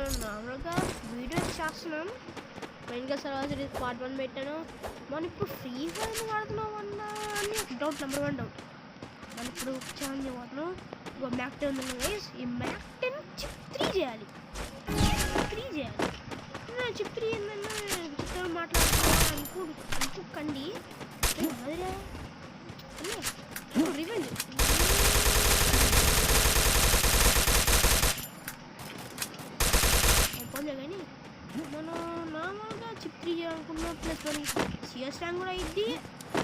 మనం నార్మల్గా వీడియోస్ చేస్తున్నాం. మెయిన్గా సర్వర్ సిరీస్ పార్ట్ 1 పెట్టాను. మనం ఇప్పుడు ఫ్రీ ఫైర్ వాడుతున్నాం అన్నా అని డౌట్, నెంబర్ 1 డౌట్. మనం ఇప్పుడు ఛాలెంజ్ వాడుతున్నాం. ఒక మ్యాక్ 10 ఉంది గైస్. ఈ మ్యాక్ 10 చిప్ 3 చేయాలి. చిప్ 3 ఏంటన్నా చిత్రం మాట్లాడుతున్నా అనుకోకండి. అదిరా రివెంజ్ అయిపోలే కానీ మనం నార్మల్గా చిప్ 3 చేయాలనుకున్నాం. ప్లస్ మనకి సిఎస్ ర్యాంక్ కూడా అయింది.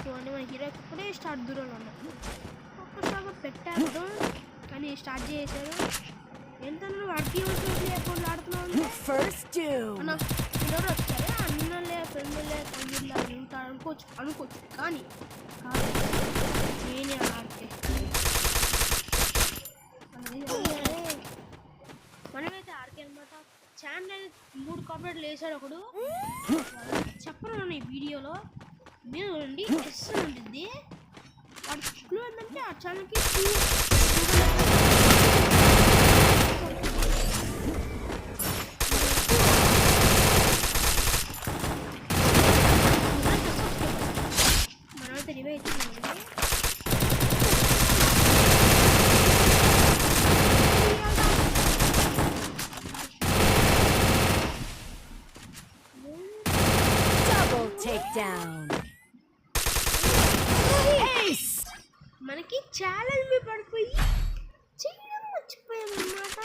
చూడండి మన హీరో ఇప్పుడే స్టార్ట్ దూరంలో ఉన్నాం. ఒక్కసారి పెట్టారు కానీ స్టార్ట్ చేశారు. ఎంత అడ్డీ వచ్చి అకౌంట్లు ఆడుతున్నాం. ఫస్ట్ ఎవరు వస్తారే అన్నలే ఫ్రెండ్లే తమ్ముళ్ళే ఉంటారు అనుకోవచ్చు కానీ నేనే ఆడితే మనమైతే ఆడితే అనమాట. ఛానల్ 3 కాపీరైట్లు వేసాడు ఒకడు. చెప్పను ఈ వీడియోలో మీరు ఉండి ఎస్ ఉంటుంది. వాడు క్లూ ఏంటంటే ఆ ఛానల్కి మనమైతే రివైవ్ ఇచ్చిందండి. మనకి ఛాలెంజ్ మీద పడిపోయి చేయడం మర్చిపోయాం అన్నమాట.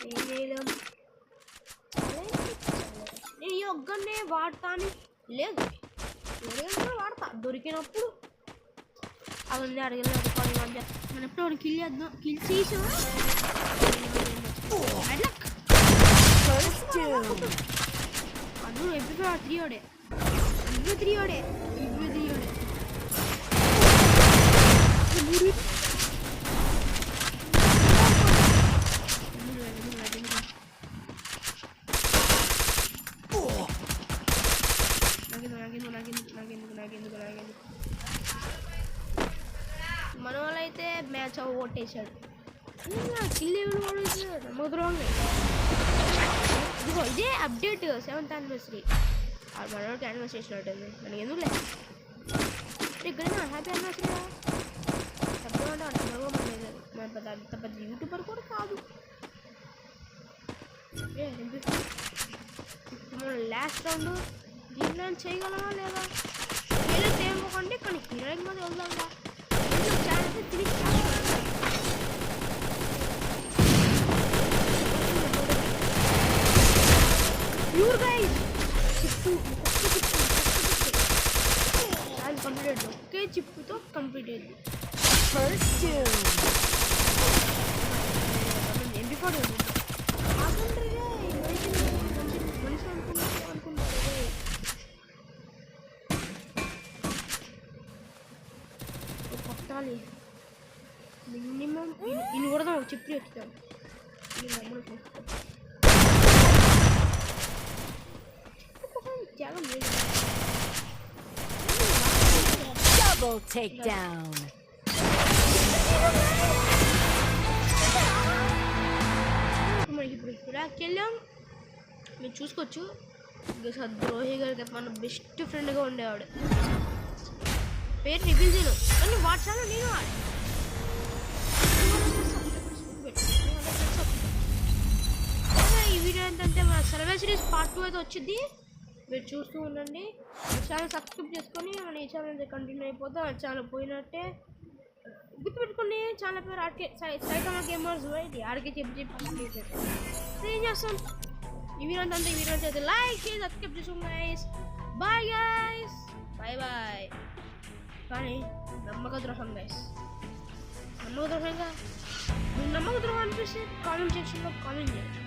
ఏం చేయడం, నేను ఈ ఒక్కనే వాడతాను లేదు, వాడతా దొరికినప్పుడు. అవన్నీ అడగలేదు రికార్డింగ్ అని చెప్పి మనం ఎప్పుడు కిల్ చేద్దాం. కిల్ చేసాం అను ఎప్పుడు 3 ఓడే ఇవ్వ 3 ఓడే మన వాళ్ళు అయితే మ్యాచ్ ఓటేసాడు. కిల్ నమ్మద్రోంగా ఇదిగో ఇదే అప్డేట్ 7th యానివర్సరీ. మనోడికి యానివర్సరీ చేసినట్టుంది. మనకి ఎందుకు లేదు ఇక్కడ హ్యాపీ యానివర్సరీ తప్పకుండా మన పెద్ద యూట్యూబర్ కూడా కాదు. మనం లాస్ట్ రౌండ్ దీంట్లో చేయగలమా లేదా ఏదైతే ఏమోకండి. కానీ హీరోయిన్ మీద వెళ్దాంగా ఛాన్స్ తిరిగి ప్యూర్ గైస్ కంప్లీట్ ఒకే చిప్పుతో కంప్లీట్ అయింది. ఫస్ట్ ఎంపికోడు మనిషి అనుకుంటారు. కొట్టాలి మినిమం ఇన్ని కూడా ఒక చిప్పు ఎత్తుతాను. త్యాగం లేదు. double takedown. మనకి ఇప్పుడు ఇరాక్ వెళ్ళాం. మీరు చూసుకోవచ్చు ద్రోహి గారికి మన బెస్ట్ ఫ్రెండ్గా ఉండేవాడు. పేరు రివీల్ చేయను కానీ వాట్సాప్లో నేను ఈ వీడియో ఏంటంటే మన సర్వే సిరీస్ పార్ట్ 2 అయితే వచ్చింది. మీరు చూస్తూ ఉండండి. ఛానల్ సబ్స్క్రైబ్ చేసుకొని మన ఈ ఛానల్ కంటిన్యూ అయిపోతే ఆ ఛానల్ పోయినట్టే. గుర్తుపెట్టుకుని ఛానల్ పేరు ఆర్కే సైటమా గేమర్స్ ఇది ఆర్కే చెప్పి ఏం చేస్తాం. ఈ వీడియో అంటే ఈ వీడియో అయితే లైక్ చేసి సబ్స్క్రైబ్ చేసుకోండి గైస్. Bye guys, bye. కానీ నమ్మక ద్రోహం గైస్, నమ్మక ద్రోహంగా నమ్మక ద్రోహం అనిపిస్తే కామెంట్ సెక్షన్లో కామెంట్ చేయండి.